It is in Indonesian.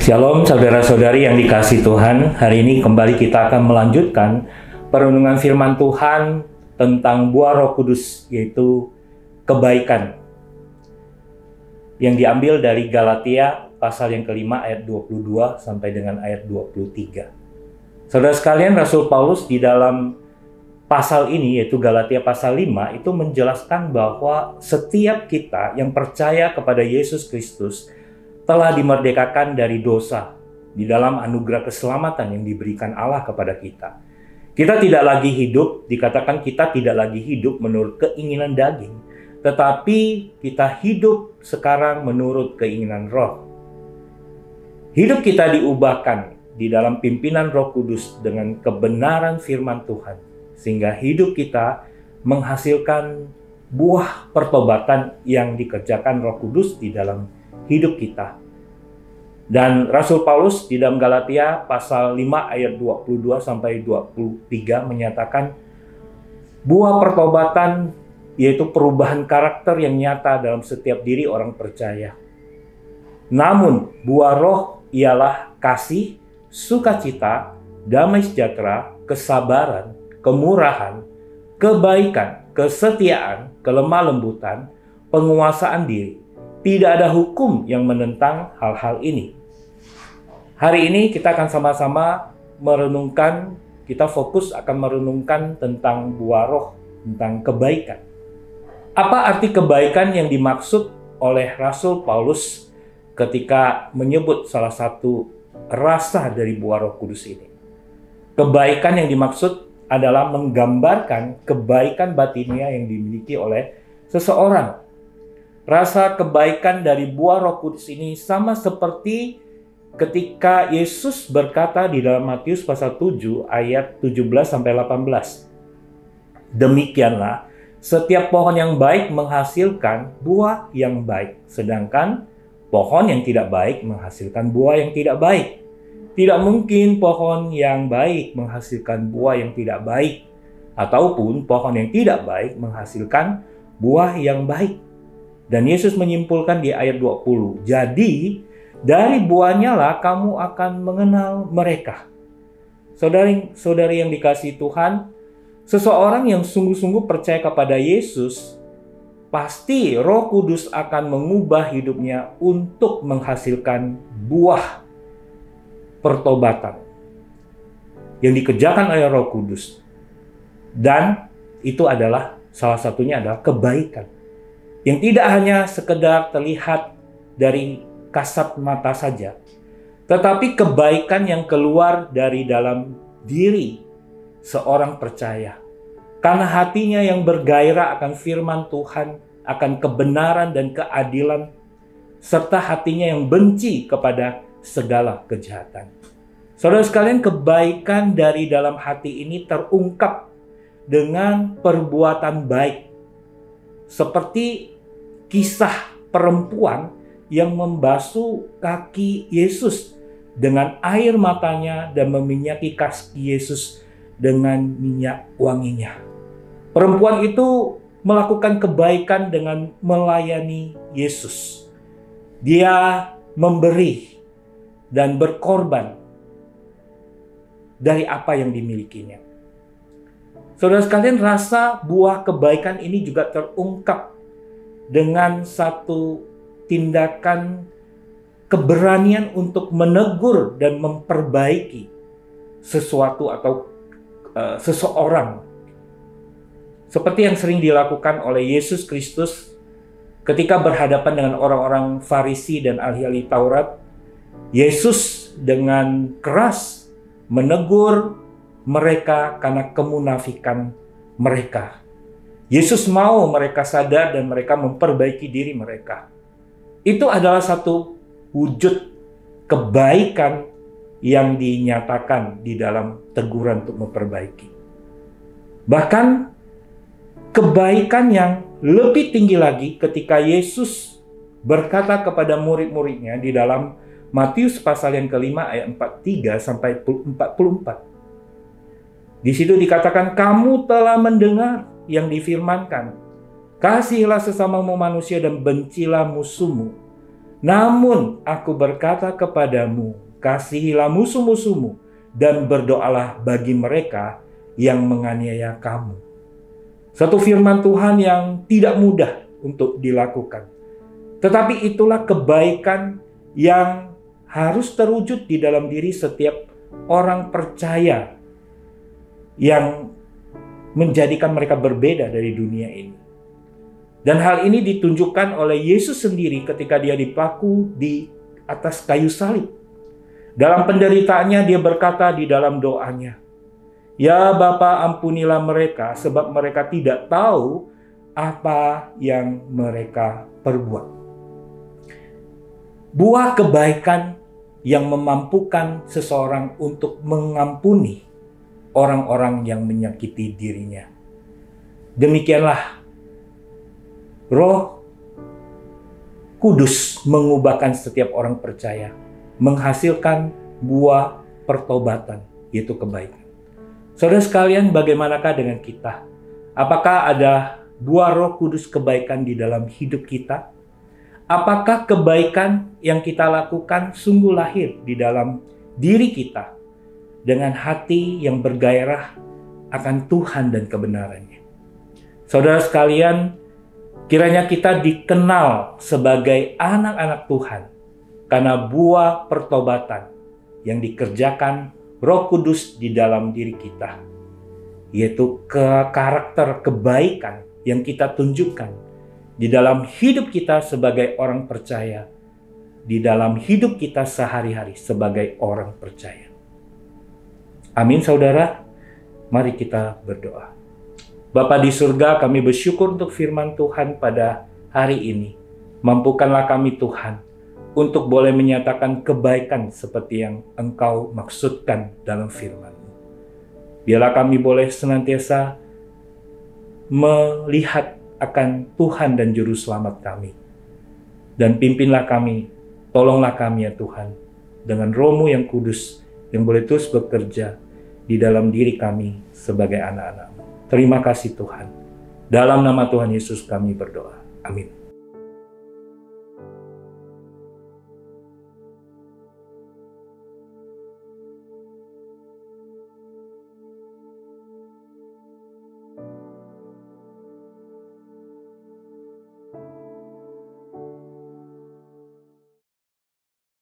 Shalom saudara-saudari yang dikasihi Tuhan. Hari ini kembali kita akan melanjutkan perenungan firman Tuhan tentang buah Roh Kudus, yaitu kebaikan, yang diambil dari Galatia pasal yang kelima ayat 22 sampai dengan ayat 23. Saudara sekalian, Rasul Paulus di dalam pasal ini, yaitu Galatia pasal 5, itu menjelaskan bahwa setiap kita yang percaya kepada Yesus Kristus telah dimerdekakan dari dosa di dalam anugerah keselamatan yang diberikan Allah kepada kita. Kita tidak lagi hidup, dikatakan kita tidak lagi hidup menurut keinginan daging, tetapi kita hidup sekarang menurut keinginan roh. Hidup kita diubahkan di dalam pimpinan Roh Kudus dengan kebenaran firman Tuhan, sehingga hidup kita menghasilkan buah pertobatan yang dikerjakan Roh Kudus di dalam hidup kita. Dan Rasul Paulus di dalam Galatia pasal 5 ayat 22 sampai 23 menyatakan buah pertobatan yaitu perubahan karakter yang nyata dalam setiap diri orang percaya. Namun buah roh ialah kasih, sukacita, damai sejahtera, kesabaran, kemurahan, kebaikan, kesetiaan, kelemah lembutan, penguasaan diri. Tidak ada hukum yang menentang hal-hal ini. Hari ini kita akan sama-sama merenungkan, kita fokus akan merenungkan tentang buah roh, tentang kebaikan. Apa arti kebaikan yang dimaksud oleh Rasul Paulus ketika menyebut salah satu rasa dari buah Roh Kudus ini? Kebaikan yang dimaksud adalah menggambarkan kebaikan batinia yang dimiliki oleh seseorang. Rasa kebaikan dari buah Roh Kudus ini sama seperti ketika Yesus berkata di dalam Matius pasal 7 ayat 17 sampai 18. Demikianlah setiap pohon yang baik menghasilkan buah yang baik, sedangkan pohon yang tidak baik menghasilkan buah yang tidak baik. Tidak mungkin pohon yang baik menghasilkan buah yang tidak baik, ataupun pohon yang tidak baik menghasilkan buah yang baik. Dan Yesus menyimpulkan di ayat 20, jadi dari buahnya lah kamu akan mengenal mereka. Saudari-saudari yang dikasihi Tuhan, seseorang yang sungguh-sungguh percaya kepada Yesus, pasti Roh Kudus akan mengubah hidupnya untuk menghasilkan buah pertobatan yang dikerjakan oleh Roh Kudus. Dan itu adalah salah satunya adalah kebaikan yang tidak hanya sekedar terlihat dari kasat mata saja, tetapi kebaikan yang keluar dari dalam diri seorang percaya. Karena hatinya yang bergairah akan firman Tuhan, akan kebenaran dan keadilan, serta hatinya yang benci kepada segala kejahatan. Saudara sekalian, kebaikan dari dalam hati ini terungkap dengan perbuatan baik. Seperti kisah perempuan yang membasuh kaki Yesus dengan air matanya dan meminyaki kaki Yesus dengan minyak wanginya. Perempuan itu melakukan kebaikan dengan melayani Yesus. Dia memberi dan berkorban dari apa yang dimilikinya. Saudara sekalian, rasa buah kebaikan ini juga terungkap dengan satu tindakan keberanian untuk menegur dan memperbaiki sesuatu atau seseorang. Seperti yang sering dilakukan oleh Yesus Kristus ketika berhadapan dengan orang-orang Farisi dan ahli-ahli Taurat. Yesus dengan keras menegur mereka karena kemunafikan mereka. Yesus mau mereka sadar dan mereka memperbaiki diri mereka. Itu adalah satu wujud kebaikan yang dinyatakan di dalam teguran untuk memperbaiki. Bahkan kebaikan yang lebih tinggi lagi ketika Yesus berkata kepada murid-muridnya di dalam Matius pasal yang kelima ayat 43 sampai 44. Di situ dikatakan, kamu telah mendengar yang difirmankan, kasihilah sesamamu manusia dan bencilah musuhmu. Namun aku berkata kepadamu, kasihilah musuh-musuhmu dan berdoalah bagi mereka yang menganiaya kamu. Satu firman Tuhan yang tidak mudah untuk dilakukan. Tetapi itulah kebaikan yang harus terwujud di dalam diri setiap orang percaya yang menjadikan mereka berbeda dari dunia ini. Dan hal ini ditunjukkan oleh Yesus sendiri ketika dia dipaku di atas kayu salib. Dalam penderitaannya dia berkata di dalam doanya, "Ya Bapa, ampunilah mereka sebab mereka tidak tahu apa yang mereka perbuat." Buah kebaikan yang memampukan seseorang untuk mengampuni orang-orang yang menyakiti dirinya. Demikianlah Roh Kudus mengubahkan setiap orang percaya, menghasilkan buah pertobatan, yaitu kebaikan. Saudara sekalian, bagaimanakah dengan kita? Apakah ada buah Roh Kudus kebaikan di dalam hidup kita? Apakah kebaikan yang kita lakukan sungguh lahir di dalam diri kita dengan hati yang bergairah akan Tuhan dan kebenarannya? Saudara sekalian, kiranya kita dikenal sebagai anak-anak Tuhan karena buah pertobatan yang dikerjakan Roh Kudus di dalam diri kita, yaitu karakter kebaikan yang kita tunjukkan di dalam hidup kita sebagai orang percaya, di dalam hidup kita sehari-hari sebagai orang percaya. Amin, saudara. Mari kita berdoa. Bapa di surga, kami bersyukur untuk firman Tuhan pada hari ini. Mampukanlah kami Tuhan untuk boleh menyatakan kebaikan seperti yang Engkau maksudkan dalam firman-Mu. Biarlah kami boleh senantiasa melihat akan Tuhan dan Juru Selamat kami. Dan pimpinlah kami, tolonglah kami ya Tuhan, dengan Roh-Mu yang kudus, yang boleh terus bekerja di dalam diri kami sebagai anak-anak-Mu. Terima kasih Tuhan. Dalam nama Tuhan Yesus kami berdoa. Amin.